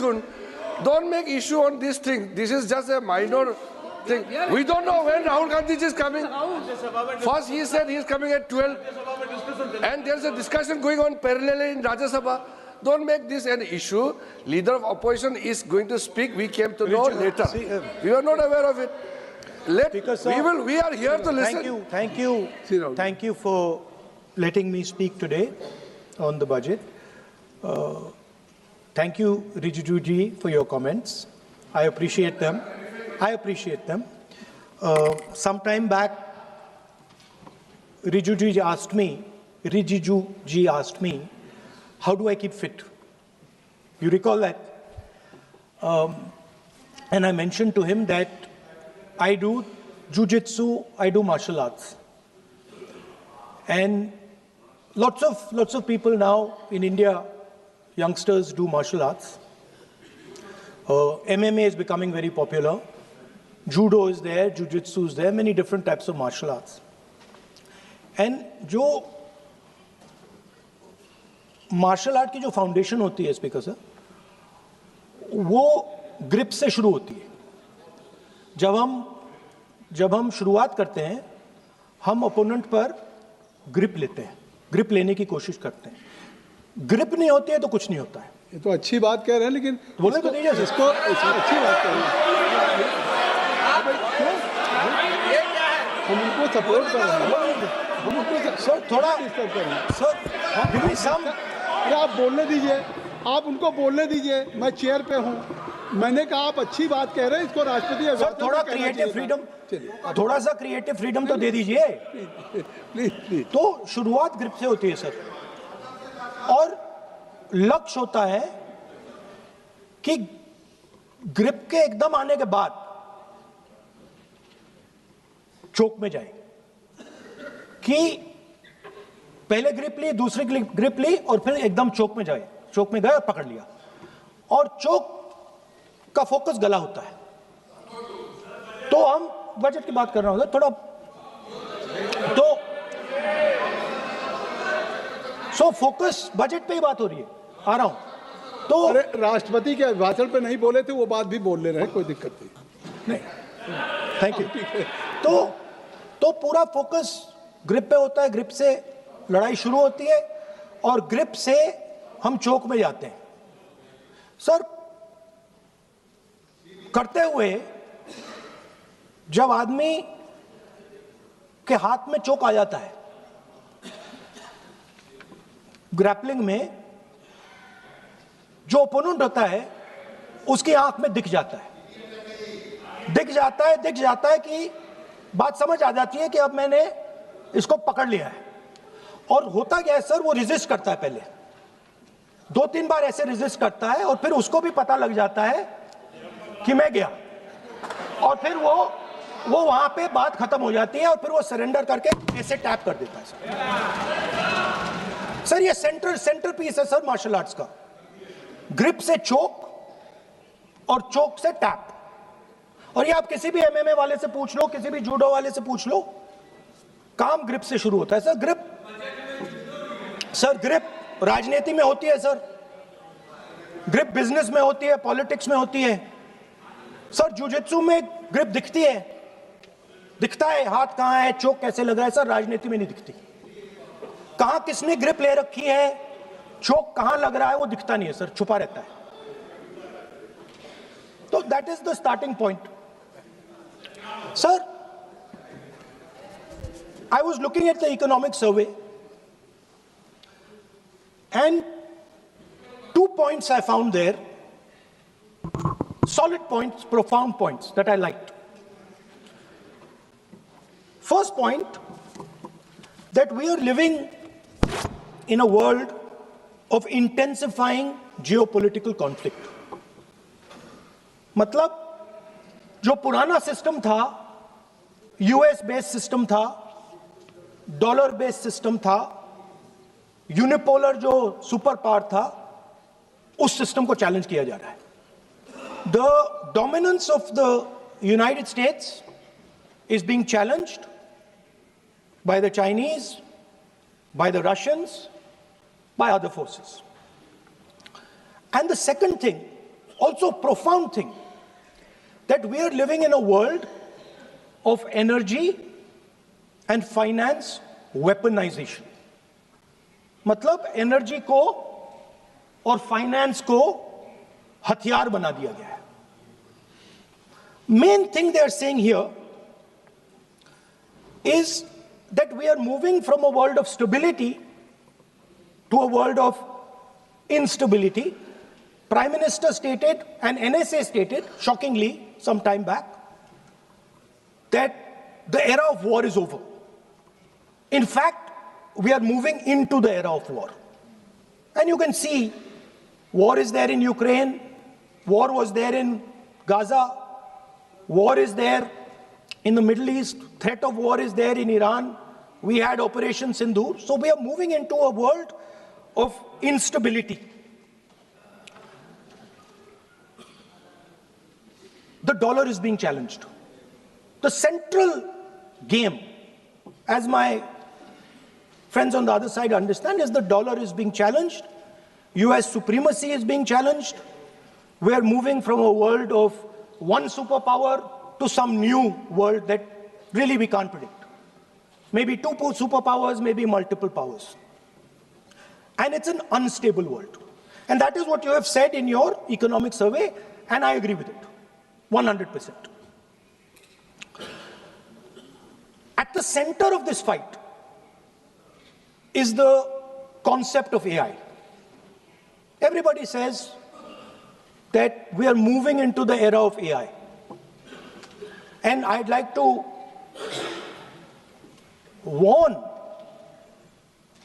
soon. Don't make issue on this thing. This is just a minor thing. We don't know when Rahul Gandhi is coming. First he said he is coming at 12. And there's a discussion going on parallelly in Rajya Sabha. Don't make this an issue. Leader of opposition is going to speak. We came to know later. We were not aware of it. We are here to listen. Thank you for letting me speak today on the budget. Thank you, Rijiju ji, for your comments. I appreciate them. Some time back, Rijiju ji asked me, how do I keep fit? You recall that? And I mentioned to him that I do jujitsu, I do martial arts. And lots of people now in India, youngsters do martial arts. MMA is becoming very popular. Judo is there, jujitsu is there, many different types of martial arts. And जो martial art की जो foundation होती है speaker sir, वो grip से शुरू होती है. जब हम शुरुआत करते हैं, हम ओपोनेंट पर ग्रिप लेते हैं, ग्रिप लेने की कोशिश करते हैं. ग्रिप नहीं होती है तो कुछ नहीं होता है. ये तो अच्छी बात कह रहे हैं, लेकिन बोलने तो दीजिए इसको अच्छी बात कह रहे हैं. हम उनको सपोर्ट कर रहे हैं. हम उनको सर थोड़ा डिस्टर्ब कर रहे हैं. सर अरे आप बोलने दीजिए, आप उनको बोलने दीजिए. मैं चेयर पे हूँ. मैंने कहा आप अच्छी बात कह रहे हैं, इसको राष्ट्रपति सर थोड़ा क्रिएटिव फ्रीडम, थोड़ा सा क्रिएटिव फ्रीडम तो दे दीजिए. प्लीज. तो शुरुआत ग्रिप से होती है सर, और लक्ष्य होता है कि ग्रिप के एकदम आने के बाद चोक में जाए, कि पहले ग्रिप ली, दूसरी ग्रिप ली, और फिर एकदम चोक में जाए. चोक में गए और पकड़ लिया. और चोक का फोकस गला होता है. तो हम बजट की बात कर रहे हैं थोड़ा, तो फोकस बजट पे ही बात हो रही है. आ रहा हूं. तो अरे राष्ट्रपति के भाषण पे नहीं बोले थे, वो बात भी बोल ले रहे हैं, कोई दिक्कत नहीं. Thank you. तो पूरा फोकस ग्रिप पे होता है. ग्रिप से लड़ाई शुरू होती है और ग्रिप से हम चोक में जाते हैं. सर करते हुए जब आदमी के हाथ में चोक आ जाता है, ग्रैपलिंग में जो ओपोनेंट होता है उसकी आंख में दिख जाता है कि बात समझ आ जाती है कि अब मैंने इसको पकड़ लिया है. और होता क्या है सर, वो रेजिस्ट करता है. पहले 2-3 बार ऐसे रेजिस्ट करता है और फिर उसको भी पता लग जाता है कि मैं गया, और फिर वो वहां पे बात खत्म हो जाती है और फिर वो सरेंडर करके ऐसे टैप कर देता है. सर ये सेंटर पीस है सर मार्शल आर्ट्स का. ग्रिप से चोक और चोक से टैप. और ये आप किसी भी एमएमए वाले से पूछ लो, किसी भी जूडो वाले से पूछ लो, काम ग्रिप से शुरू होता है. सर ग्रिप राजनीति में होती है सर, ग्रिप बिजनेस में होती है, पॉलिटिक्स में होती है. सर जुजित्सु में ग्रिप दिखता है हाथ कहां है, चोक कैसे लग रहा है. सर राजनीति में नहीं दिखती. कहां किसने ग्रिप ले रखी है, चोक कहां लग रहा है, वो दिखता नहीं है सर, छुपा रहता है. तो that is the starting point. Sir I was looking at the economic survey, and 2 points I found there, solid points, profound points that I liked. First point, that we are living in a world of intensifying geopolitical conflict. मतलब जो पुराना system था, US based system था, dollar based system था, unipolar जो super power था, उस system को चैलेंज किया जा रहा है. The dominance of the United states is being challenged by the Chinese, by the Russians, by other forces. And the second thing also profound thing, that we are living in a world of energy and finance weaponization. मतलब energy को और finance को हथियार बना दिया गया है. Main thing they are saying here is that we are moving from a world of stability to a world of instability. Prime Minister stated and NSA stated, shockingly, some time back, that the era of war is over. In fact, we are moving into the era of war. And you can see, war is there in Ukraine, war was there in Gaza, war is there in the Middle East, threat of war is there in Iran, we had Operation Sindoor. So we are moving into a world of instability. The dollar is being challenged. The central game, as my friends on the other side understand, is the dollar is being challenged. US supremacy is being challenged. We are moving from a world of one superpower to some new world that really we can't predict. Maybe two superpowers, maybe multiple powers. And it's an unstable world. And that is what you have said in your economic survey, and I agree with it, 100%. At the center of this fight is the concept of AI. Everybody says that we are moving into the era of AI. And I'd like to warn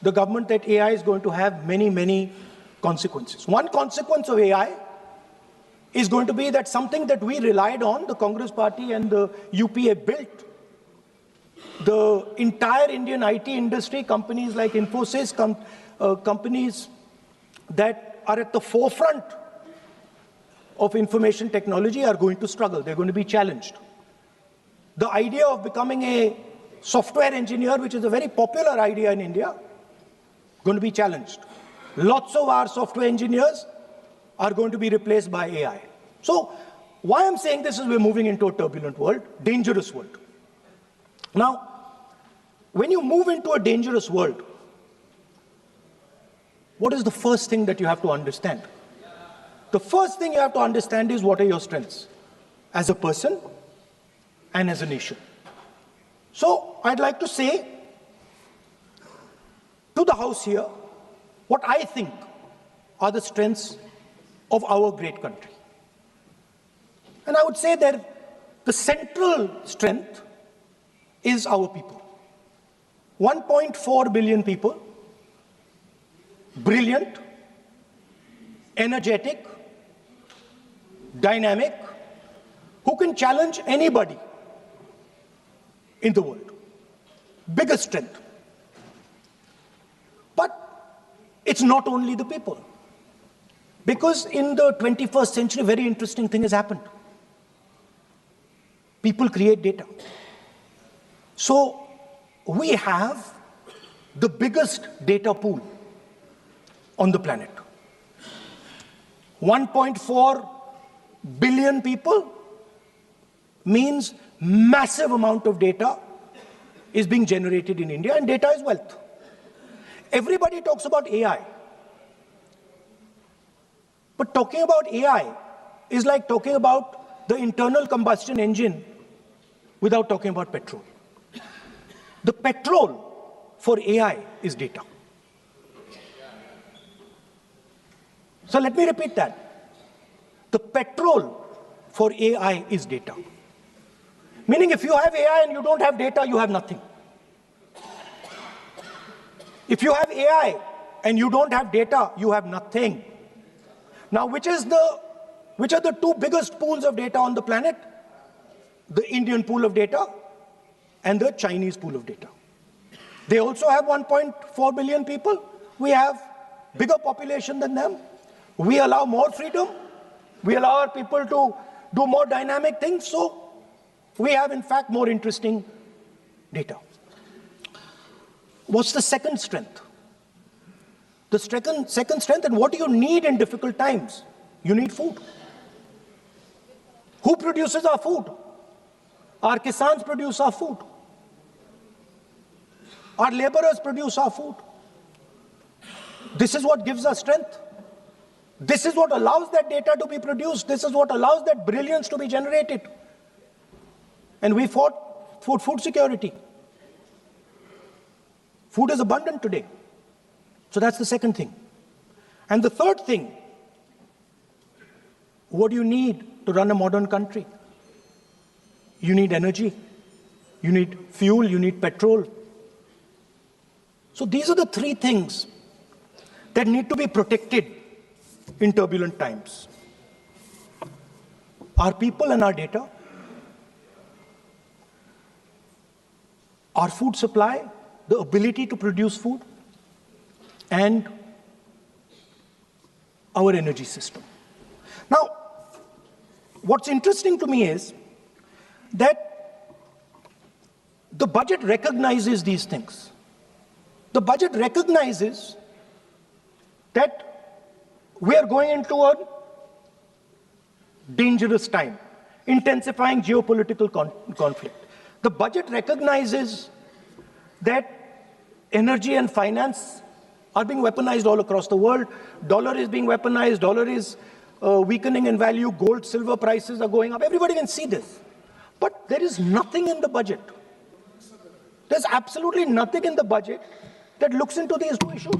the government that AI is going to have many, many consequences. One consequence of AI is going to be that something that we relied on, the Congress Party and the UPA built, the entire Indian IT industry, companies like Infosys, companies that are at the forefront of information technology are going to struggle. They're going to be challenged. The idea of becoming a software engineer, which is a very popular idea in India, going to be challenged. Lots of our software engineers are going to be replaced by AI. So why I'm saying this is we're moving into a turbulent world, dangerous world. Now, when you move into a dangerous world, what is the first thing that you have to understand? The first thing you have to understand is what are your strengths as a person and as a nation. So I'd like to say to the House here what I think are the strengths of our great country. And I would say that the central strength is our people. 1.4 billion people, brilliant, energetic, dynamic, who can challenge anybody in the world. Biggest strength. But it's not only the people. Because in the 21st century, a very interesting thing has happened. People create data. So we have the biggest data pool on the planet. 1.4 billion people means massive amount of data is being generated in India, and data is wealth. Everybody talks about AI. But talking about AI is like talking about the internal combustion engine without talking about petrol. The petrol for AI is data. So let me repeat that. The petrol for AI is data. Meaning if you have AI and you don't have data, you have nothing. If you have AI and you don't have data, you have nothing. Now, which are the two biggest pools of data on the planet? The Indian pool of data and the Chinese pool of data. They also have 1.4 billion people. We have bigger population than them. We allow more freedom. We allow our people to do more dynamic things. So we have, in fact, more interesting data. What's the second strength? The second strength, and what do you need in difficult times? You need food. Who produces our food? Our kisans produce our food. Our laborers produce our food. This is what gives us strength. This is what allows that data to be produced. This is what allows that brilliance to be generated. And we fought for food security. Food is abundant today. So that's the second thing. And the third thing, what do you need to run a modern country? You need energy. You need fuel. You need petrol. So these are the three things that need to be protected in turbulent times. Our people and our data, our food supply, the ability to produce food, and our energy system. Now, what's interesting to me is that the budget recognizes these things. The budget recognizes that we are going into a dangerous time, intensifying geopolitical conflict. The budget recognizes that energy and finance are being weaponized all across the world. Dollar is being weaponized, dollar is weakening in value, gold, silver prices are going up. Everybody can see this. But there is nothing in the budget. There's absolutely nothing in the budget that looks into these two issues.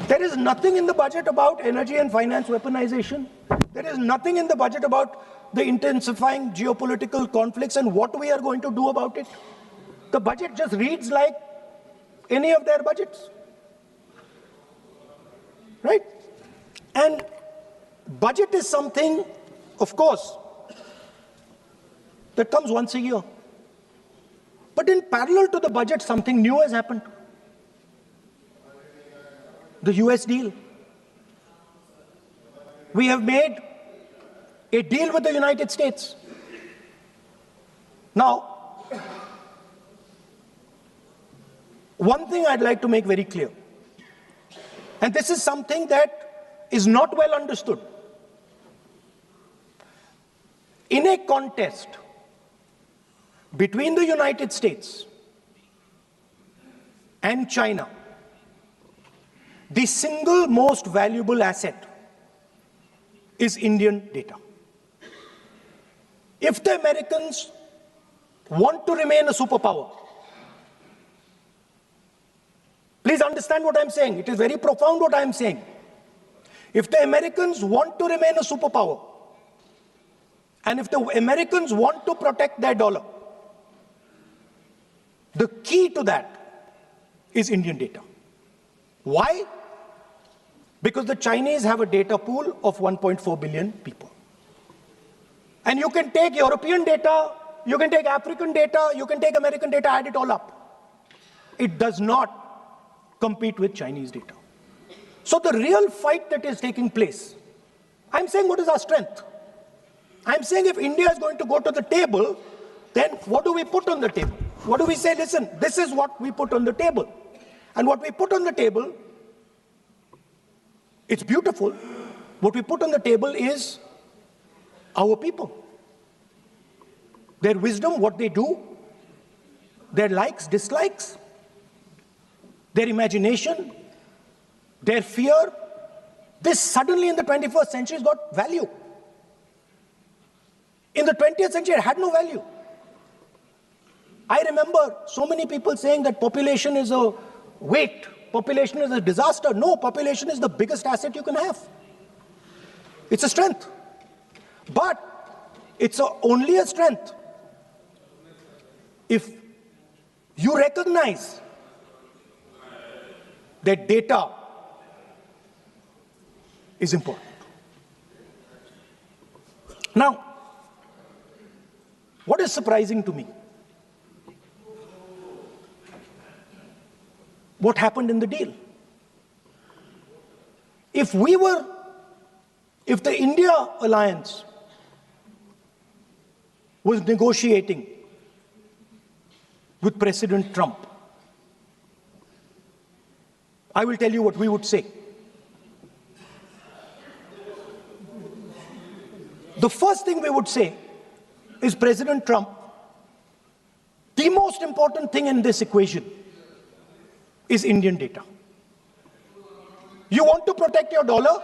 There is nothing in the budget about energy and finance weaponization. There is nothing in the budget about the intensifying geopolitical conflicts and what we are going to do about it. The budget just reads like any of their budgets. Right? And budget is something, of course, that comes once a year. But in parallel to the budget, something new has happened. The US deal. We have made a deal with the United States. Now, one thing I'd like to make very clear, and this is something that is not well understood. In a contest between the United States and China, the single most valuable asset is Indian data. If the Americans want to remain a superpower, please understand what I'm saying. It is very profound what I'm saying. If the Americans want to remain a superpower, and if the Americans want to protect their dollar, the key to that is Indian data. Why? Because the Chinese have a data pool of 1.4 billion people. And you can take European data, you can take African data, you can take American data, add it all up. It does not compete with Chinese data. So the real fight that is taking place, I'm saying what is our strength? I'm saying if India is going to go to the table, then what do we put on the table? What do we say? Listen, this is what we put on the table. And what we put on the table, it's beautiful. What we put on the table is our people. Their wisdom, what they do, their likes, dislikes, their imagination, their fear. This suddenly in the 21st century has got value. In the 20th century, it had no value. I remember so many people saying that population is a weight, population is a disaster. No, population is the biggest asset you can have. It's a strength. But it's only a strength if you recognize that data is important. Now, what is surprising to me? What happened in the deal? If the India alliance was negotiating with President Trump, I will tell you what we would say. The first thing we would say is President Trump, the most important thing in this equation is Indian data. You want to protect your dollar?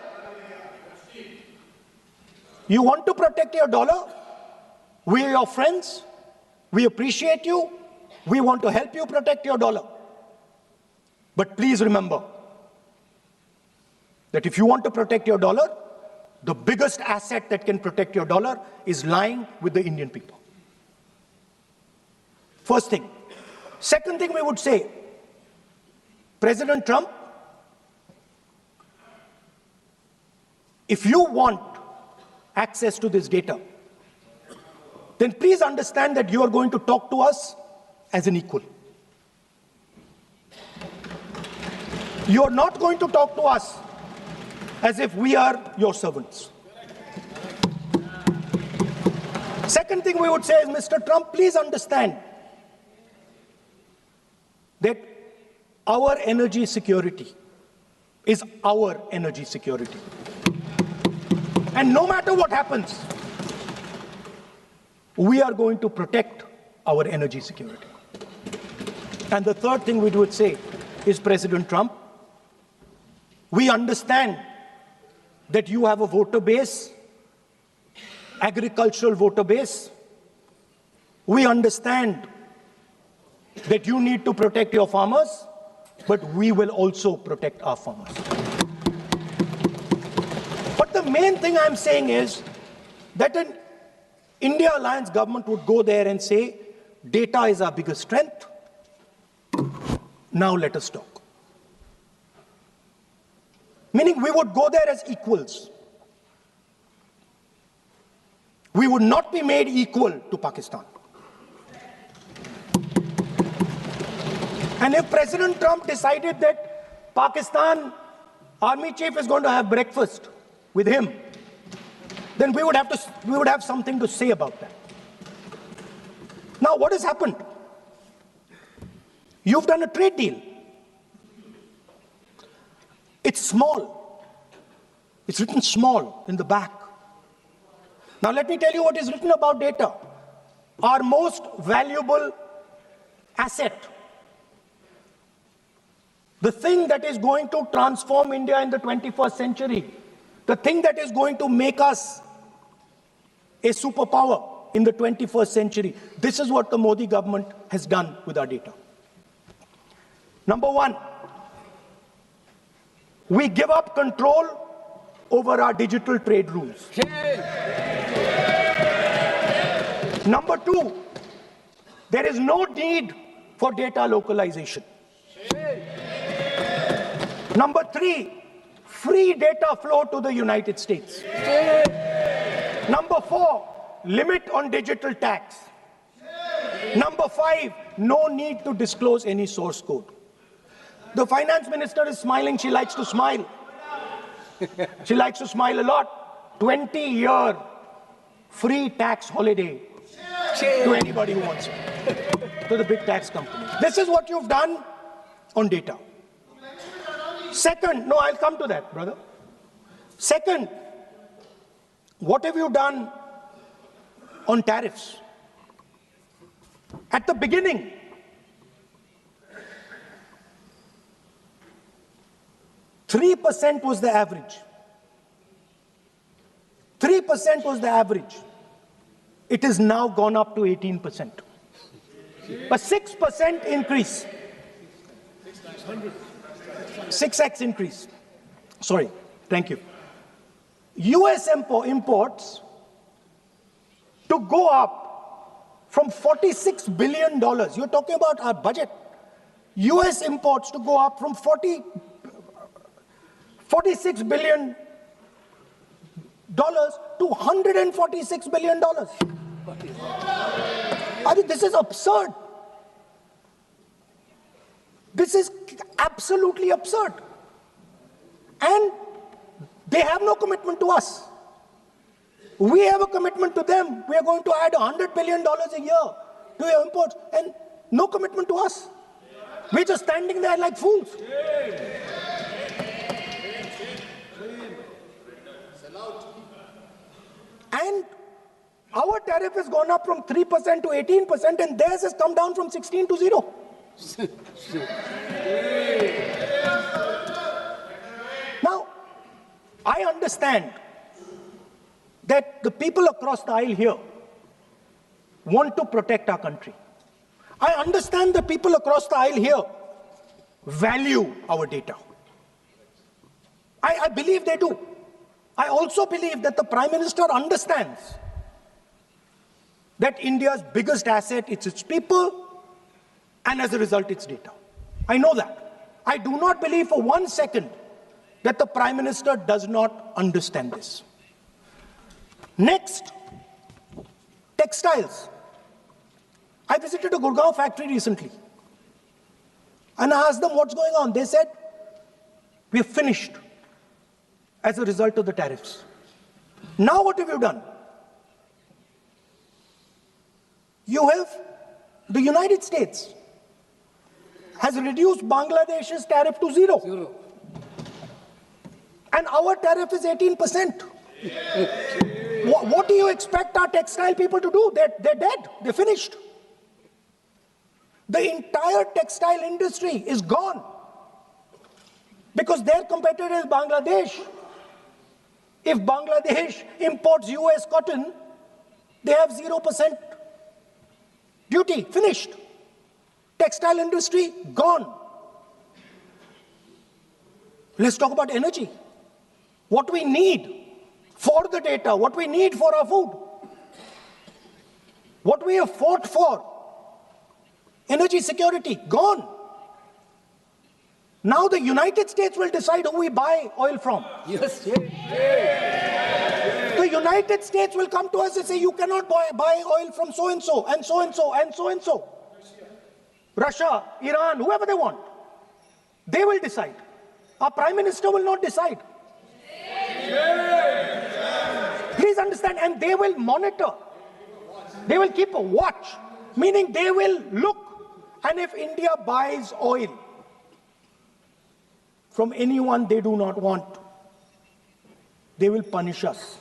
You want to protect your dollar? We are your friends. We appreciate you. We want to help you protect your dollar. But please remember that if you want to protect your dollar, the biggest asset that can protect your dollar is lying with the Indian people. First thing. Second thing we would say, President Trump, if you want access to this data, then please understand that you are going to talk to us as an equal. You are not going to talk to us as if we are your servants. Second thing we would say is, Mr. Trump, please understand that our energy security is our energy security. And no matter what happens, we are going to protect our energy security. And the third thing we would say is, President Trump, we understand that you have a voter base, agricultural voter base. We understand that you need to protect your farmers, but we will also protect our farmers. But the main thing I'm saying is that an India Alliance government would go there and say, data is our biggest strength. Now let us talk. Meaning we would go there as equals. We would not be made equal to Pakistan. And if President Trump decided that Pakistan army chief is going to have breakfast with him, then we would have something to say about that. Now, what has happened? You've done a trade deal. It's small. It's written small in the back. Now, let me tell you what is written about data. Our most valuable asset, the thing that is going to transform India in the 21st century, the thing that is going to make us a superpower in the 21st century. This is what the Modi government has done with our data. Number one, we give up control over our digital trade rules. Number two, there is no need for data localization. Number three, free data flow to the United States. Number four, limit on digital tax. Number five, no need to disclose any source code. The finance minister is smiling. She likes to smile. She likes to smile a lot. 20-year free tax holiday to anybody who wants it, to the big tax companies. This is what you've done on data. Second, no, I'll come to that, brother. Second, what have you done on tariffs? At the beginning, %3 was the average. 3% was the average. It has now gone up to 18%. A 6% increase. 6x increase. Sorry, thank you. US imports to go up from $46 billion. You're talking about our budget. US imports to go up from $46 billion to $146 billion. I mean, this is absurd. This is absolutely absurd. And they have no commitment to us. We have a commitment to them. We are going to add $100 billion a year to your imports, and no commitment to us. We're just standing there like fools. And our tariff has gone up from 3% to 18%, and theirs has come down from 16 to 0. Now, I understand that the people across the aisle here want to protect our country. I understand the people across the aisle here value our data. I believe they do. I also believe that the Prime Minister understands that India's biggest asset is its people, and as a result, its data. I know that. I do not believe for 1 second that the Prime Minister does not understand this. Next, textiles. I visited a Gurgaon factory recently, and I asked them what's going on. They said, we are finished as a result of the tariffs. Now what have you done? You have, the United States has reduced Bangladesh's tariff to 0. And our tariff is 18%. What do you expect our textile people to do? They're dead. They're finished. The entire textile industry is gone because their competitor is Bangladesh. If Bangladesh imports US cotton, they have 0% duty, finished. Textile industry, gone. Let's talk about energy. What we need for the data, what we need for our food, what we have fought for, energy security, gone. Now the United States will decide who we buy oil from. Yes. The United States will come to us and say, you cannot buy oil from so-and-so, and so-and-so, and so-and-so. Russia, Iran, whoever they want. They will decide. Our Prime Minister will not decide. Please understand, and they will monitor. They will keep a watch, meaning they will look, and if India buys oil from anyone they do not want, they will punish us.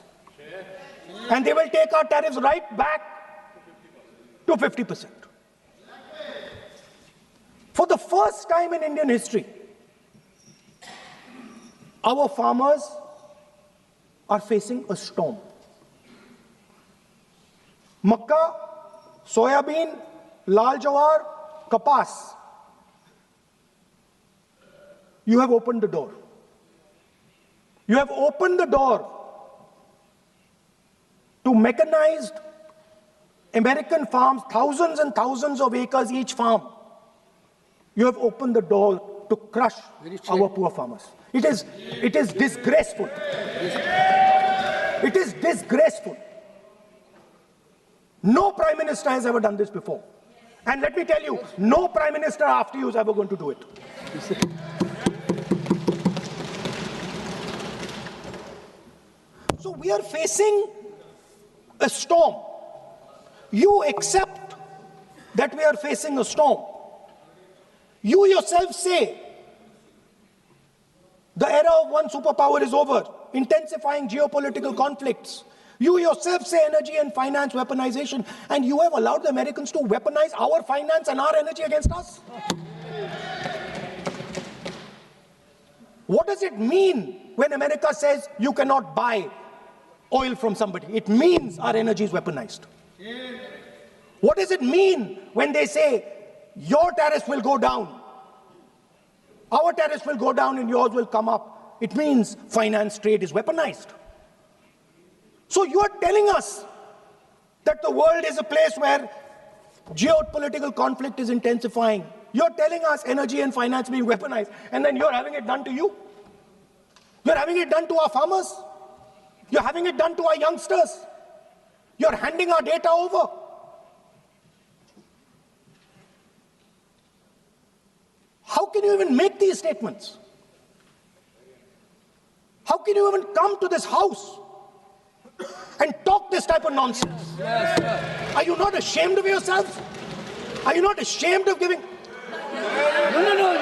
And they will take our tariffs right back to 50%. For the first time in Indian history, our farmers are facing a storm. Makka, soybean, lal jawar, kapas. You have opened the door. You have opened the door to mechanized American farms, thousands and thousands of acres each farm. You have opened the door to crush our poor farmers. It is disgraceful. It is disgraceful. No Prime Minister has ever done this before. And let me tell you, no Prime Minister after you is ever going to do it. So we are facing a storm. You accept that we are facing a storm. You yourself say the era of one superpower is over, intensifying geopolitical conflicts. You yourself say energy and finance weaponization, and you have allowed the Americans to weaponize our finance and our energy against us. What does it mean when America says you cannot buy oil from somebody? It means our energy is weaponized. What does it mean when they say your tariffs will go down, our tariffs will go down and yours will come up? It means finance trade is weaponized. So you are telling us that the world is a place where geopolitical conflict is intensifying. You're telling us energy and finance being weaponized, and then you're having it done to you. You're having it done to our farmers. You're having it done to our youngsters. You're handing our data over. How can you even make these statements? How can you even come to this house and talk this type of nonsense? Are you not ashamed of yourselves? Are you not ashamed of giving? No.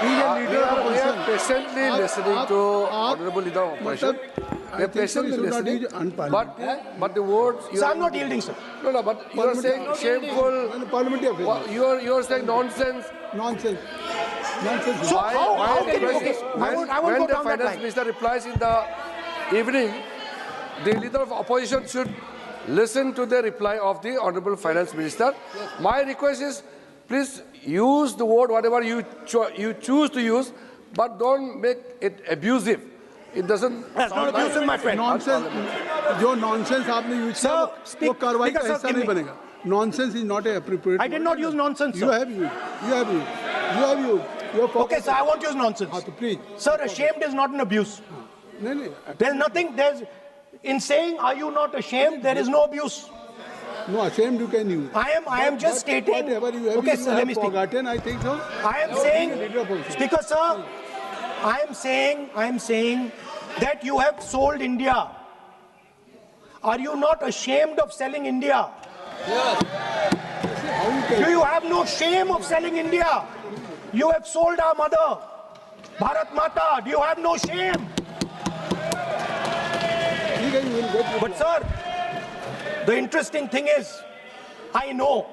We are patiently listening to Honorable Leader of Opposition. They're patiently listening. But the words. So I'm not yielding, sir. No, but you are saying shameful. Parliamentary affairs. You are saying nonsense. Nonsense. Nonsense. So how can you? Okay, I won't When go the down that finance line. minister replies in the evening, the leader of opposition should listen to the reply of the honorable finance minister. My request is, please use the word whatever you choose to use, but don't make it abusive. It doesn't. That's not abusive, my friend. Nonsense. जो nonsense आपने use किया Sir, वो speak- कार्रवाई का speaker, sir, हिस्सा give नहीं me. बनेगा. Nonsense is not a appropriate. I did not use nonsense, You sir. have used. You have used. You have used. You have Okay, sir, I won't use nonsense. हाँ तो please. Sir, ashamed is not an abuse. नहीं. There's nothing. In saying, "Are you not ashamed?" There is no abuse. No, ashamed you can use. I am just stating. Whatever you have, Okay, you sir, have let me speak. forgotten, I think so. I am saying, Speaker, sir, I am saying that you have sold India. Are you not ashamed of selling India? Do you have no shame of selling India? You have sold our mother, Bharat Mata. Do you have no shame? ठीक है, you will get. But sir, the interesting thing is, I know.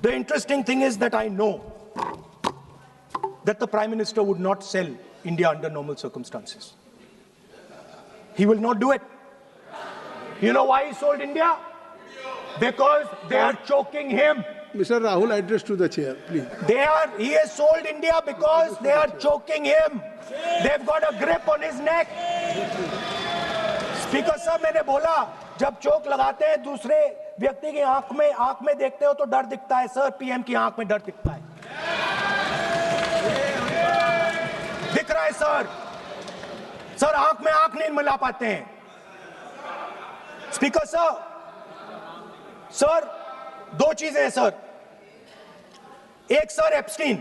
The interesting thing is that I know that the Prime Minister would not sell India under normal circumstances. He will not do it. You know why he sold India? Because they are choking him. Mr. Rahul, address to the chair, please. He has sold India because they are choking him. They've got a grip on his neck. Speaker साहब, मैंने बोला जब चोक लगाते हैं दूसरे व्यक्ति की आंख में देखते हो तो डर दिखता है सर. पीएम की आंख में डर दिखता है. दिख रहा है सर. सर आंख में आंख नहीं मिला पाते हैं. स्पीकर साहब, सर दो चीजें हैं सर. एक sir Epstein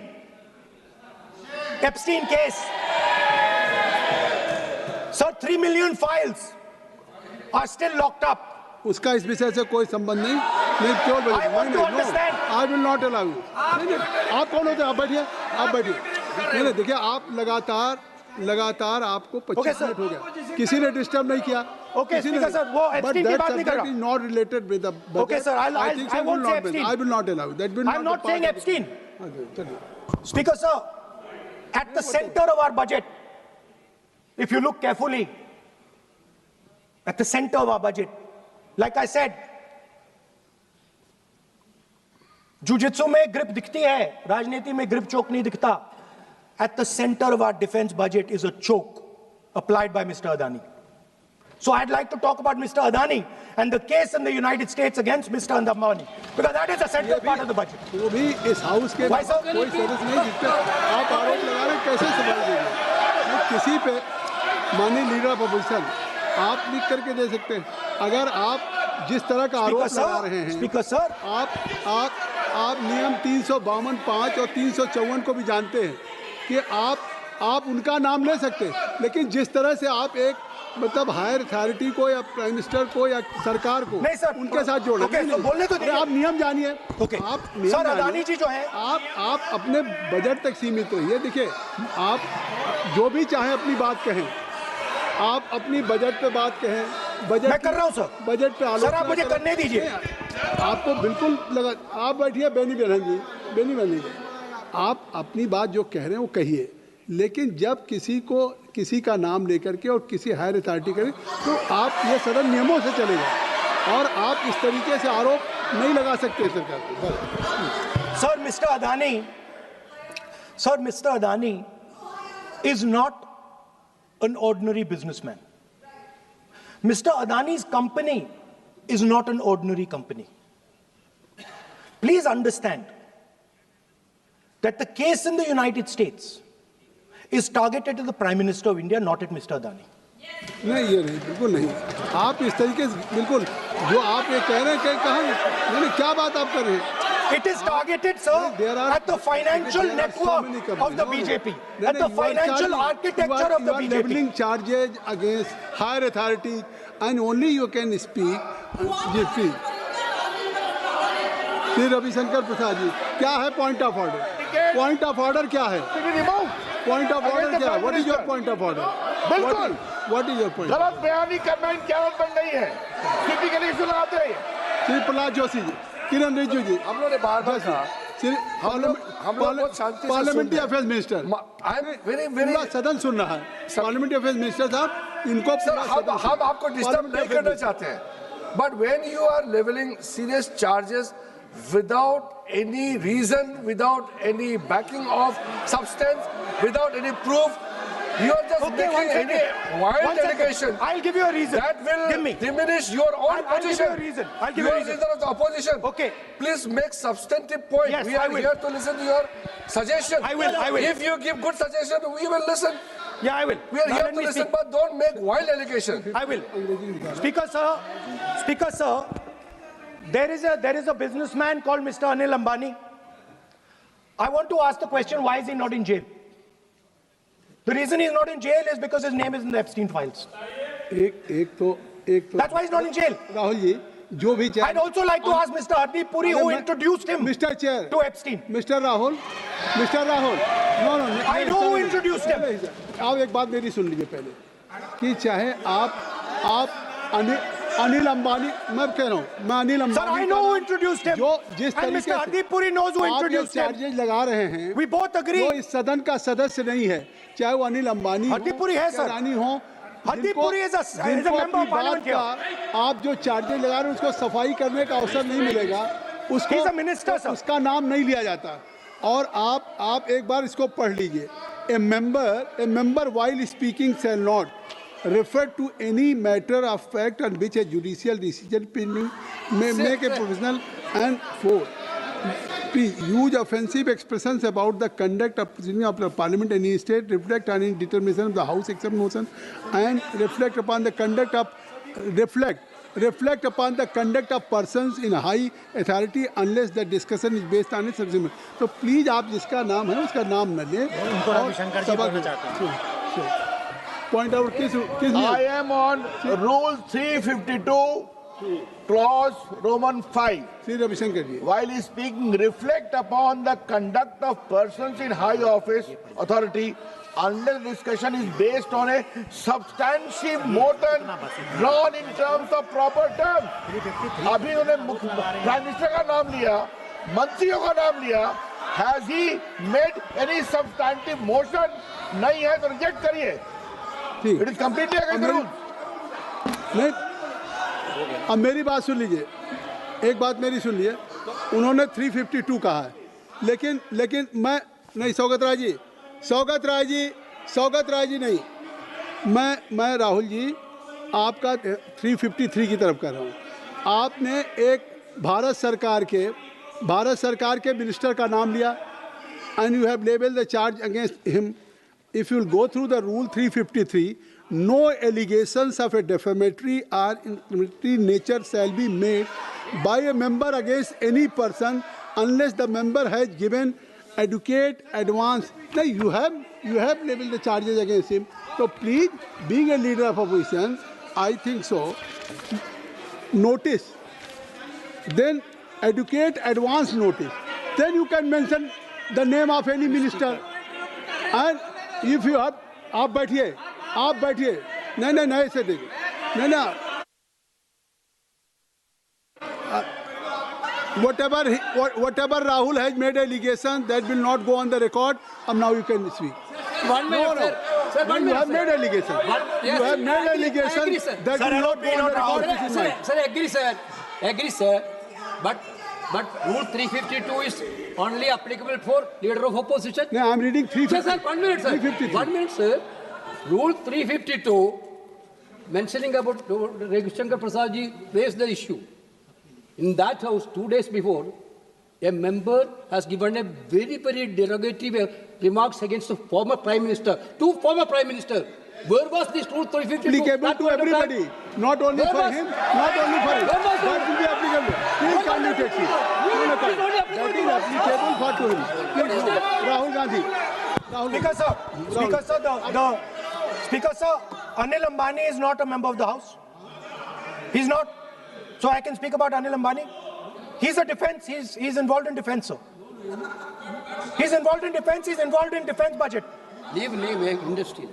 case. Sir 3 million files are still locked up. उसका इस विषय से कोई संबंध नहीं. नहीं क्यों बोले? I want to understand. I will not allow you. नहीं, आप कौन होते हैं? आप बैठिए. नहीं, देखिए आप लगातार आपको 25 मिनट हो गया. किसी ने डिस्टर्ब नहीं किया. Okay, Speaker sir, वो Epstein की बात नहीं कर रहा. But that subject is not related with the budget. Okay, sir, I won't say Epstein. I will not allow you. That will I'm not saying Epstein. चलिए. Speaker sir, at the center of our budget, if you look carefully, at the center of our budget, like I said, jujitsu में grip दिखती है, राजनीति में grip choke नहीं दिखता. At the center of our defense budget is a choke applied by Mr. Adani. So I'd like to talk about Mr. Adani and the case in the United States against Mr. Ambani, because that is a central part of the budget. वो भी इस house के Why, sir? कोई सदस्य नहीं जिस पे आप आरोप लगा रहे हैं, कैसे सवाल देंगे? किसी पे माननीय लीडर ऑफ अपोजिशन आप लिख करके दे सकते हैं. अगर आप जिस तरह का आरोप लगा रहे हैं, स्पीकर सर, आप नियम 352, 5 और 354 को भी जानते हैं कि आप उनका नाम ले सकते हैं, लेकिन जिस तरह से आप एक मतलब हायर अथॉरिटी को या प्राइम मिनिस्टर को या सरकार को नहीं सर, उनके साथ जोड़ ओके, तो बोलने तो दीजिए. आप नियम जानिए. ओके. आप नियम सर, जानिए. अदानी जी जो हैं, आप अपने बजट तक सीमित रहिए. देखिए आप जो भी चाहें अपनी बात कहें, आप अपनी बजट पे बात कहें. बजट मैं कर रहा हूं सर. बजट पे सर आप मुझे करने दीजिए. आपको बिल्कुल लगा. आप बैठिए बेनी बहन जी, आप अपनी बात जो कह रहे हैं वो कहिए, लेकिन जब किसी का नाम लेकर के और किसी हायर अथॉरिटी करें तो आप ये सदन नियमों से चलेगा और आप इस तरीके से आरोप नहीं लगा सकते सरकार को. Sir mister Adani is not an ordinary businessman. Mr. Adani's company is not an ordinary company. Please understand that the case in the United States is targeted at the Prime Minister of India, not at Mr. Adani. नहीं, ये नहीं, बिल्कुल नहीं. आप इस तरीके से बिल्कुल जो आप ये कह रहे हैं कहाँ नहीं, क्या बात आप कर रहे हैं? It is targeted, sir, at the financial network of the BJP, at the financial architecture of the You are BJP. leveling charges against higher authorities and only you can speak. Shri Ravishankar Prasad ji, क्या है point of order? Point of order क्या है? Point of order क्या है? What is your point of order? बिल्कुल What is your point? गलत बयानी करना इनकी आदत बन गई है, टिपिकली इशू लगाते हैं। श्री प्रहलाद जोशी जी, किरण रिजिजू जी, हम लोगों ने बार-बार कहा, श्री हम लोग बहुत शांति से पार्लियामेंट्री सुन रहे अफेयर्स मिनिस्टर, हैं। I am very पूरा सदन सुन रहा है। पार्लियामेंट्री अफेयर्स मिनिस्टर साहब, इनको सर, पूरा सदन सुन- हम आपको डिस्टर्ब नहीं Parliamentary करना Affairs चाहते हैं, but when you are levelling serious charges without any reason, without any backing of substance, without any proof, you are just Okay, one making any second. wild One second. allegation. I'll give you a reason. That will Give me. diminish your own I'll give you position. a reason. I'll give you you a are reason. leader of the opposition. Okay. Please make substantive point. Yes, we I are will. here to listen to your suggestion. I will. If you give good suggestion, we will listen. Yeah, I will. We are Now here let to me listen, speak. but don't make wild allegation. I will. Speaker sir, there is a businessman called Mr. Anil Ambani. I want to ask the question, why is he not in jail? The reason he's not in jail is because his name is in the Epstein files. एक तो That's why he's not in jail. Rahul ji, जो भी I'd also like to ask Mr. Hardeep Puri, who introduced him Mr. Chair, to Epstein. Mr. Rahul, no, I know who introduced him. आप एक बात मेरी सुन लीजिए पहले, कि चाहे आप अनिल अंबानी, मैं कह रहा हूँ, मैं Anil Ambani, Sir, I know who introduced him. जो जिस And तरीके Mr. Hardeep Puri knows who introduced him. Charges लगा रहे हैं, We both agree. वो इस सदन का सदस्य नहीं है, चाहे वो अनिल अंबानी Hardeep Puri है, sir. रानी हो, Hardeep Puri is a member of parliament here. आप जो चार्जेज लगा रहे हैं उसको सफाई करने का अवसर नहीं मिलेगा, उसको He's a minister, sir. उसका नाम नहीं लिया जाता। और आप एक बार इसको पढ़ लीजिए, a member while speaking shall not refer to any matter of fact on which a judicial decision pending may make a provisional and for use offensive expressions about the conduct of proceeding of the parliament in any state, reflect on any determination of the house except motion, and reflect upon the conduct of persons in high authority unless the discussion is based on its substance. तो please आप जिसका नाम है उसका नाम न लें और पॉइंट आउट किस I am on Rule 352, Clause Roman 5. Shri Ravishankar ji, While speaking, reflect upon the conduct of persons in high office authority unless discussion is based on a substantive motion drawn in terms of proper terms. अभी उन्होंने prime minister का नाम लिया, मंत्रियों का नाम लिया. Has he made any substantive motion? नहीं है तो रिजेक्ट करिए. ठीक It is completely against the rule. नहीं, अब मेरी बात सुन लीजिए, एक बात मेरी सुन लीजिए, उन्होंने 352 कहा है, लेकिन मैं नहीं, सौगत राय जी नहीं, मैं राहुल जी आपका 353 की तरफ कर रहा हूँ। आपने एक भारत सरकार के मिनिस्टर का नाम लिया and you have labeled the charge against him. If you will go through the rule 353, no allegations of a defamatory or inflammatory nature shall be made by a member against any person unless the member has given adequate advance. Now you have labeled the charges against him. So please, being a leader of opposition, I think so. Notice, then adequate advance notice. Then you can mention the name of any minister. And if you have, आप बैठिए, नहीं ऐसे देखिए, नहीं, whatever Rahul has made allegation, that will not go on the record. Now you can speak. 1 minute, sir. Sir, 1 You minute, have sir. made allegation. Yes, You have made I agree, allegation sir. that Sir, will not go on the record. This is mine. Sir, agree, sir. But Rule 352 is only applicable for leader of opposition. No, I'm reading 350. Sir, 1 minute, sir. 353. 1 minute, sir. Rule 352, mentioning about Ravi Shankar Prasad ji raised the issue. In that house, 2 days before, a member has given a very, very derogatory remarks against the former Prime Minister, two former Prime Ministers. Where was this Rule 352? Applicable to everybody, not only for him, not only for him. Where was That will be applicable. Please come to taxi. That is applicable for to him. Please, no. Rahul Gandhi. Speaker sir, Anil Ambani is not a member of the House. He's not. So I can speak about Anil Ambani. He's a defense. He's involved in defense, sir. He's involved in defense. He's involved in defense budget. Leave industry.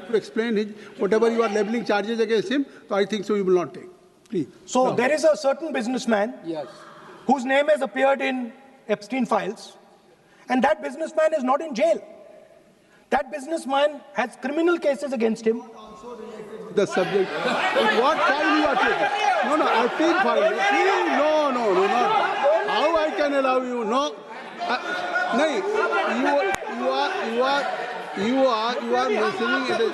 to explain his, whatever you are leveling charges against him, so I think so you will not take. Please. So there is a certain businessman Yes. whose name has appeared in Epstein files, and that businessman is not in jail. That businessman has criminal cases against him. The subject. What file you are taking? No, Epstein file. No, not. How I can allow you? No. No, you are mentioning it is,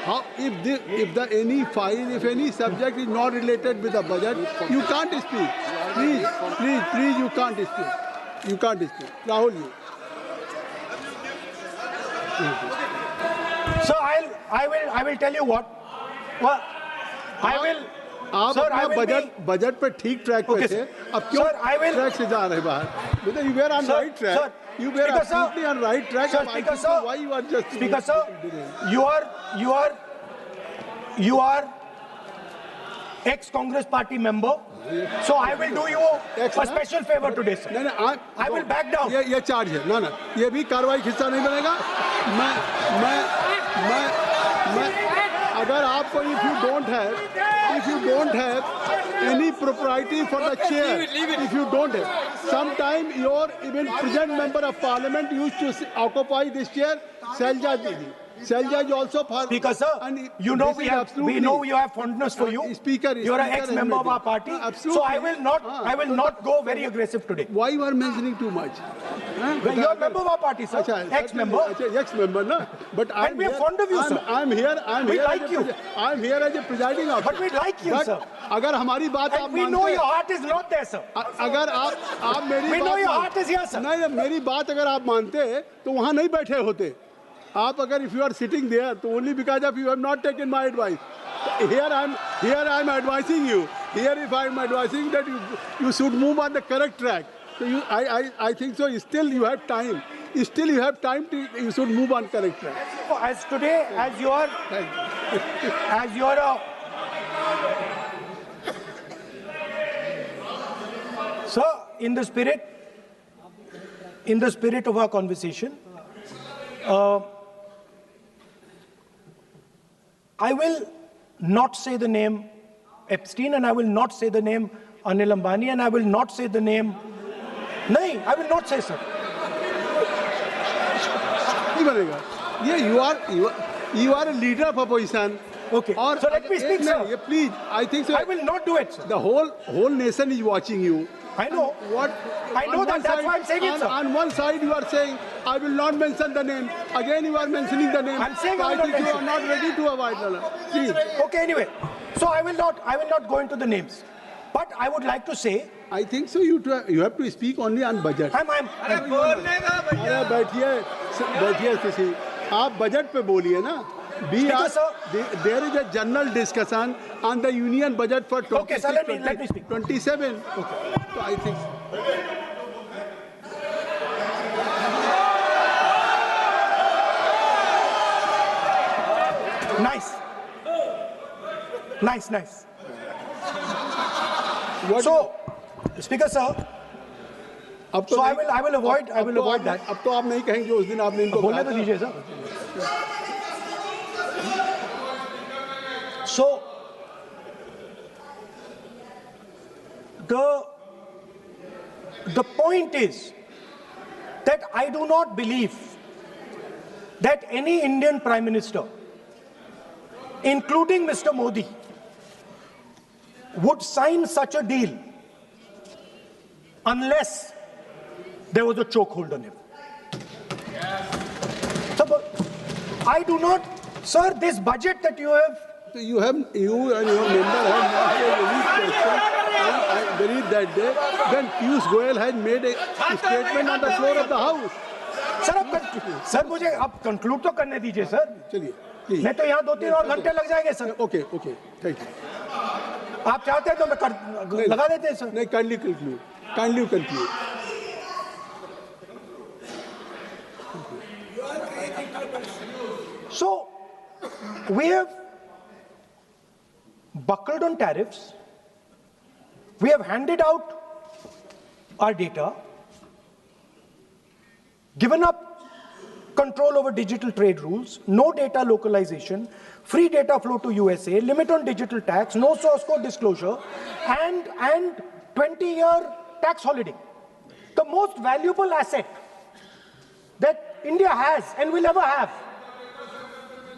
how if any subject is not related with the budget, you can't speak. Please, you can't speak. You can't speak. Rahul, you. So I will tell you what. Well, I will. आप Sir, I अपना will budget पर ठीक track पे Okay, थे, sir. अब क्यों Sir, I will- track से जा रहे बाहर? Because you were on Sir, right track. sir, You were Speaker, sir. absolutely on right track. Sir, I Speaker, think so sir. why you are just Speaker, sir, you are ex-Congress party member. So I will do you a special favor today, sir. नहीं, I will back down. ये charge है ना, ये भी कार्रवाई का हिस्सा नहीं बनेगा। मैं अगर आपको if you don't have any propriety for the chair, if you don't have, sometime your even present member of parliament used to occupy this chair, Selja Didi. Selja is also for. Speaker, sir, and you know this we is have absolutely- fondness for you. Speaker, You're an Speaker ex-member of our admitted. party. Absolutely. So I will not go very aggressive today. Why you are mentioning too much? You're a member of our party, sir. Ex-member. Ex-member, no. But And we are fond of you, sir. I'm here. We like you. I'm here as a presiding officer. But we like you, But sir. अगर हमारी बात आप And we know your heart is not there, sir. अगर आप मेरी We बात know your मान- heart is here, sir. नहीं, मेरी बात अगर आप मानते तो वहाँ नहीं बैठे होते। आप अगर if you are sitting there, तो only because of you have not taken my advice. Here I'm advising you. Here if I'm advising that you should move on the correct track. So I think so. Still you have time. Still you have time to you should move on correct track. As today, as you are a sir, in the spirit of our conversation, I will not say the name Epstein, and I will not say the name Anil Ambani, and I will not say the name. No, I will not say, sir. नहीं बनेगा। ये you are a leader of opposition. Okay. और So let me speak, नहीं, sir. ये please, I think so. I will not do it, sir. The whole nation is watching you. I know. What? I know on that. one That's side- why I'm saying it, sir. On one side, you are saying, I will not mention the name. Again, you are mentioning the name. I'm saying So I will I think not you are mention. not ready to avoid the Please. Okay, anyway. So I will not go into the names. But I would like to say, I think so. You have to speak only on budget. I'm अरे बैठिए किसी आप budget पे बोलिए ना Speaker, sir. There is a general discussion on the union budget for 26, Okay, sir, let me speak. 27. Okay. So I think nice. So, Speaker, sir. अब तो So I नहीं- will avoid that. अब तो आप नहीं कहेंगे उस दिन आपने इनको बोलने कहा तो था। दीजिए, sir. So, the point is that I do not believe that any Indian Prime Minister, including Mr. Modi, would sign such a deal unless there was a chokehold on him. So, but I do not, sir, this budget that you have. So you and your member have not a unique question. And I believe that day when Piyush Goyal had made a statement on the floor of the house. Sir मुझे अब conclude तो करने दीजिए sir. चलिए, please. नहीं तो यहाँ 2-3 और घंटे लग जाएंगे सर। Okay, thank you. आप चाहते हैं तो मैं लगा देते हैं सर। नहीं, kindly conclude. So, we have buckled on tariffs. We have handed out our data, given up control over digital trade rules, no data localization, free data flow to USA, limit on digital tax, no source code disclosure, and 20-year tax holiday. The most valuable asset that India has and will ever have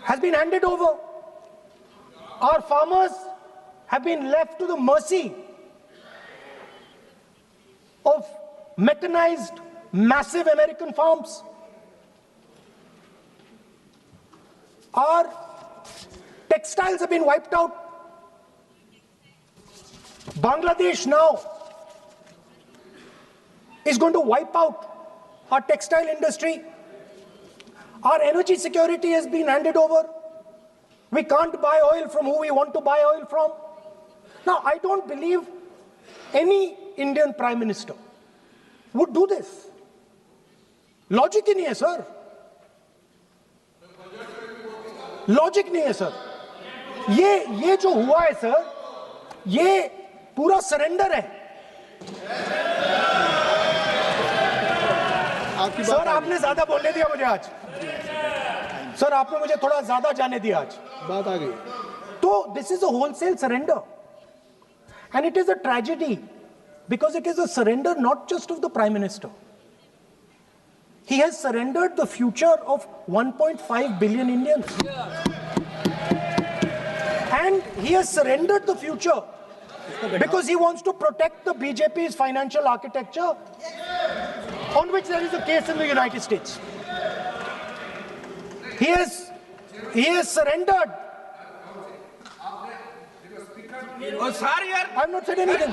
has been handed over. Our farmers have been left to the mercy of mechanized, massive American farms. Our textiles have been wiped out. Bangladesh now is going to wipe out our textile industry. Our energy security has been handed over. We can't buy oil from who we want to buy oil from. Now, I don't believe any Indian Prime Minister would do this. Logic ही नहीं है, sir. Logic नहीं है, sir. ये जो हुआ है, sir, ये पूरा surrender है. सर आपने ज्यादा बोलने दिया मुझे आज. सर आपने मुझे थोड़ा ज्यादा जाने दिया आज. बात आ गई. तो this is a wholesale surrender, and it is a tragedy because it is a surrender not just of the Prime Minister. He has surrendered the future of 1.5 billion Indians. And he has surrendered the future because he wants to protect the BJP's financial architecture, on which there is a case in the United States. He has surrendered. I'm not saying anything.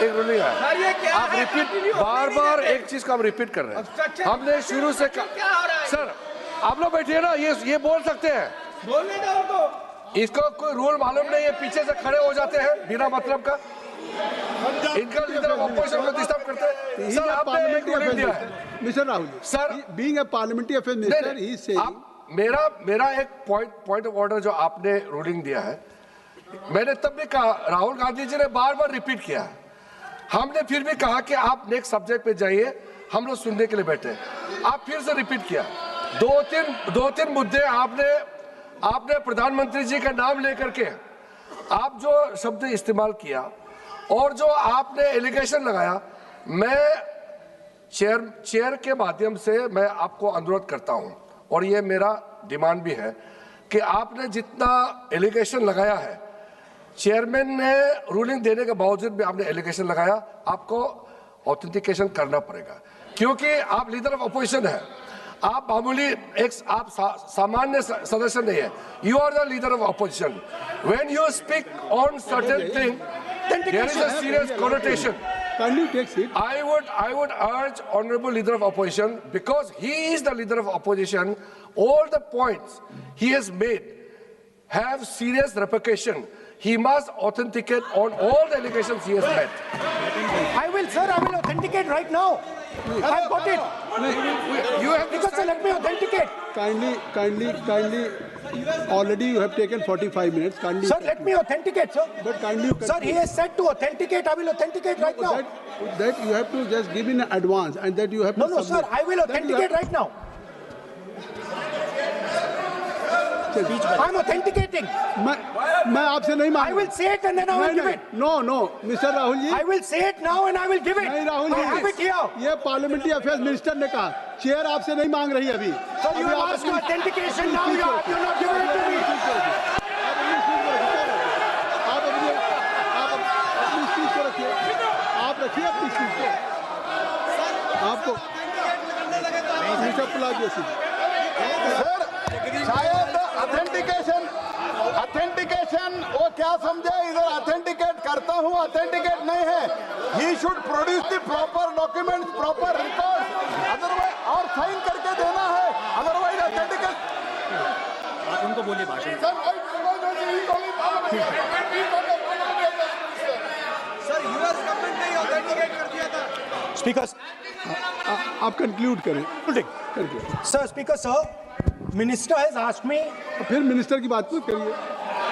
एक रुलिए आप repeat बार एक चीज को हम repeat कर रहे हैं. हमने शुरू से सर आप लोग बैठिए ना, ये बोल सकते हैं. बोलने दो उनको. इसको कोई रूल मालूम नहीं है, पीछे से खड़े हो जाते हैं बिना मतलब का. इनका लीडर ऑफ ऑपोजिशन को डिस्टर्ब करते हैं. सर आपने एक रूलिंग दिया है. Mister Rahul sir being a parliamentary affair minister ही से मेरा एक पॉइंट ऑफ ऑर्डर जो आपने रूलिंग दिया है, मैंने तब भी कहा, राहुल गांधी जी ने बार रिपीट किया. हमने फिर भी कहा कि आप नेक्स्ट सब्जेक्ट पे जाइए, हम लोग सुनने के लिए बैठे. आप फिर से रिपीट किया. दो तीन मुद्दे आपने प्रधानमंत्री जी का नाम लेकर के आप जो शब्द इस्तेमाल किया और जो आपने एलिगेशन लगाया, मैं चेयर के माध्यम से मैं आपको अनुरोध करता हूं, और ये मेरा डिमांड भी है कि आपने जितना एलिगेशन लगाया है, चेयरमैन ने रूलिंग देने के बावजूद भी आपने एलिगेशन लगाया, आपको ऑथेंटिकेशन करना पड़ेगा, क्योंकि आप लीडर ऑफ अपोजिशन है. आप मामूली आप सामान्य सदस्य नहीं है. You are the leader of opposition. When you speak on certain thing, there is a serious connotation. Can you take seat? I would urge honorable leader of opposition, because he is the leader of opposition, all the points he has made have serious repercussion. He must authenticate on all the allegations he has made. I will authenticate right now. I've got it. You have Because sir, let me authenticate. Kindly. Already you have taken 45 minutes. Kindly. Sir, let me authenticate, sir. But kindly. Sir, he has said to authenticate. I will authenticate right now. That you have to just give in advance, and that you have to. No, sir. I will authenticate right now. I'm authenticating. मैं आपसे नहीं मांग. I will say it and then I will give it. No, Mr. Rahul ji. I will say it now and I will give it. नहीं Rahul ji. I have it here. ये parliamentary affairs minister ने कहा, chair आपसे नहीं मांग रही अभी. Sir, you have asked for authentication now. You're not giving it to me. आप अपनी सीट को रखिए. आप रखिए अपनी सीट को. आपको मिस्टर पलाजियो सीट. शायद ऑथेंटिकेशन वो क्या समझे, इधर ऑथेंटिकेट करता हूँ, ऑथेंटिकेट नहीं है. He should produce the proper documents, proper record, otherwise और साइन करके देना है, अदरवाइज ऑथेंटिकेट. आप उनको बोलिए भाषण. सर यूएस गवर्नमेंट ने ऑथेंटिकेट कर दिया था. Speaker. आप कंक्लूड करें. Sir, Speaker, sir. Minister has asked me. फिर मिनिस्टर की बात मत करिए.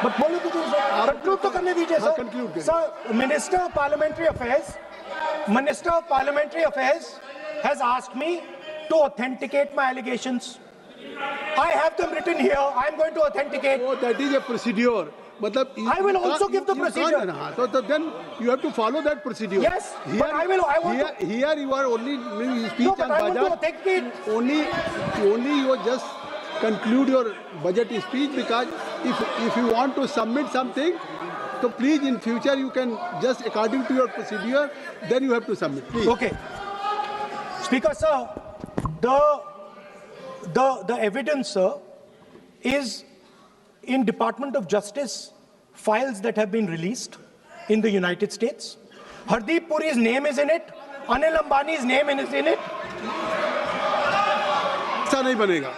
But बोलो तो conclude तो करने दीजिए sir. conclude करिए. Sir, Minister of Parliamentary Affairs has asked me to authenticate my allegations. I have them written here. I am going to authenticate. Oh, that is a procedure. मतलब I will also give the procedure. So then you have to follow that procedure. Yes, but I want to. Here you are only doing speech No, on but I want to budget. authenticate. Only you just conclude your budget speech, because if you want to submit something, so please in future you can just according to your procedure, then you have to submit. Please. Okay. Speaker, sir, the evidence, sir, is in Department of Justice files that have been released in the United States. Hardeep Puri's name is in it. Anil Ambani's name is in it. ऐसा नहीं बनेगा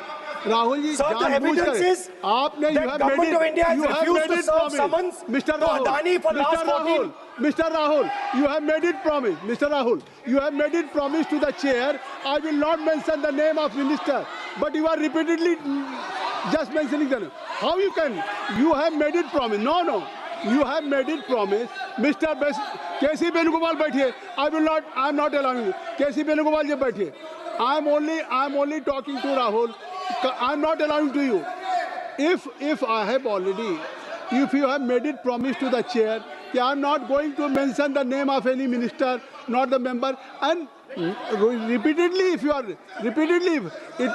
Rahul ji Sir, the evidence is आपने that government of India has refused to serve summons Mr. to Adani for last 14. Mr. Rahul, you have made it promise. Mr. Rahul, you have made it promise to the chair. I will not mention the name of minister, but you are repeatedly just mentioning the name. How you can? You have made it promise. No. You have made it promise. Mr. K.C. Venugopal बैठिए. I am not allowing you. K.C. Venugopal जी बैठिए. I am only talking to Rahul. I am not allowing to you. If you have made it promise to the chair, I am not going to mention the name of any minister, not the member, and repeatedly, it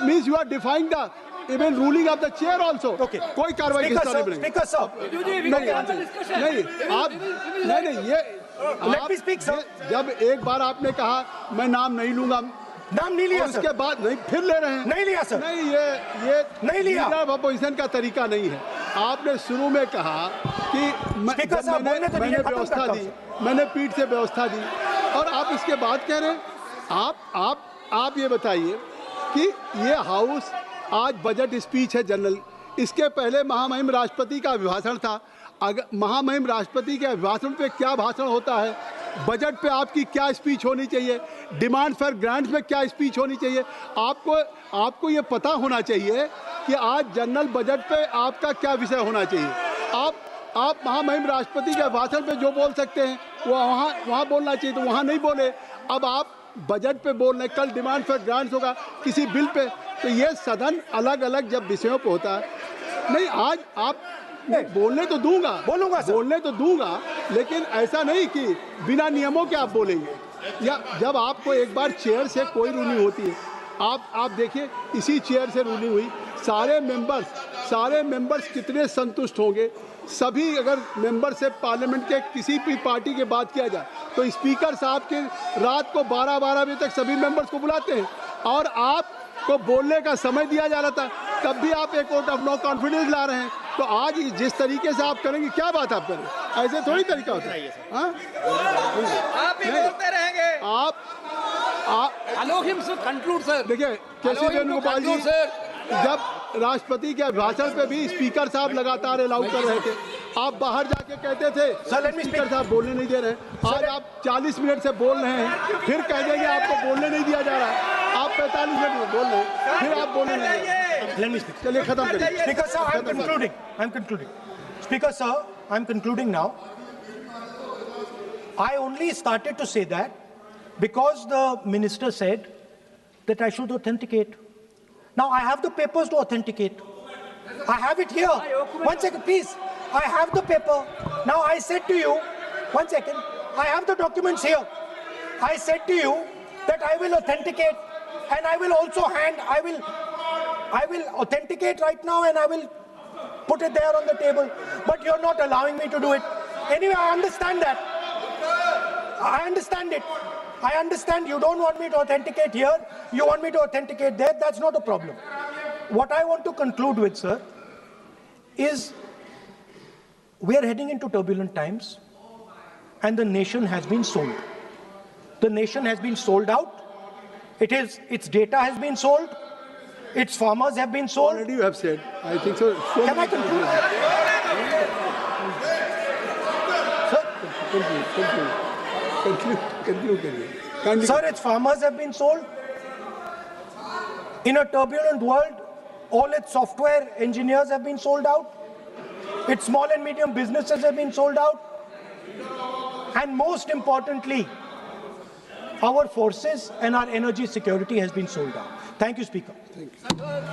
means you are defying the even ruling of the chair also. Okay. कोई कार्रवाई किस तरह बनेगी? Speaker, sir. नहीं ये Let me speak, sir. जब एक बार आपने कहा मैं नाम नहीं लूंगा, नाम नहीं लिया, उसके बाद नहीं फिर ले रहे हैं। नहीं लिया, सर। नहीं ये नहीं लिया। लीडर ऑफ अपोजिशन का तरीका नहीं है। आपने शुरू में कहा कि स्पीकर साहब, बोलने तो मैंने दीजिए, खत्म व्यवस्था करता दी, हूं। मैंने पीठ से व्यवस्था दी, और आप इसके बाद कह रहे हैं आप ये बताइए कि ये हाउस आज बजट स्पीच है जनरल, इसके पहले महामहिम राष्ट्रपति का अभिभाषण था। अगर महामहिम राष्ट्रपति के अभिभाषण पे क्या भाषण होता है, बजट पे आपकी क्या स्पीच होनी चाहिए, डिमांड फॉर ग्रांट्स में क्या स्पीच होनी चाहिए, आपको ये पता होना चाहिए कि आज जनरल बजट पे आपका क्या विषय होना चाहिए। आप महामहिम राष्ट्रपति के भाषण पे जो बोल सकते हैं वो वहाँ बोलना चाहिए, तो वहाँ नहीं बोले। अब आप बजट पे बोल रहे हैं, कल डिमांड फॉर ग्रांट्स होगा किसी बिल पे, तो ये सदन अलग अलग जब विषयों पे होता है। नहीं आज आप बोलने तो दूंगा, लेकिन ऐसा नहीं कि बिना नियमों के आप बोलेंगे, या जब आपको एक बार चेयर से कोई रूलिंग होती है, आप देखिए इसी चेयर से रूलिंग हुई, सारे मेंबर्स कितने संतुष्ट होंगे। सभी अगर मेंबर से पार्लियामेंट के किसी भी पार्टी की बात किया जाए तो स्पीकर साहब के रात को 12 बजे तक सभी मेंबर्स को बुलाते हैं, और आपको बोलने का समय दिया जा रहा था, तब भी आप एक वोट ऑफ नो कॉन्फिडेंस ला रहे हैं। तो आज जिस तरीके से आप करेंगे, क्या बात आप करें, ऐसे थोड़ी तरीका होता है। हाँ? आप भी बोलते रहेंगे। आप Allow him to conclude, sir. देखिए केसी वेणुगोपाल जी जब राष्ट्रपति के भाषण पे भी स्पीकर साहब लगातार अलाउ कर रहे थे, आप बाहर जाके कहते थे स्पीकर साहब बोलने नहीं दे रहे। आज आप 40 मिनट से बोल रहे हैं, फिर कह देंगे आपको बोलने नहीं दिया जा रहा है। आप 45 मिनट में बोल रहे हैं, फिर आप बोलने नहीं। Let me speak. चलिए खत्म करिए। Speaker, sir, I'm concluding. Speaker, sir, I'm concluding now. I only started to say that because the minister said that I should authenticate. Now I have the papers to authenticate. I have it here. 1 second, please. I have the paper. Now I said to you, 1 second, I have the documents here. I said to you that I will authenticate, and I will also I will authenticate right now, and I will put it there on the table. But you're not allowing me to do it. Anyway, I understand that. I understand it. I understand you don't want me to authenticate here. You want me to authenticate there. That's not a problem. What I want to conclude with, sir, is we are heading into turbulent times, and the nation has been sold. The nation has been sold out. Its data has been sold. Its farmers have been sold. Already you have said. I think so. Can I conclude? Conclude. Sir, its farmers have been sold. In a turbulent world, all its software engineers have been sold out. Its small and medium businesses have been sold out. And most importantly, our forces and our energy security has been sold out. Thank you, Speaker. Thank you.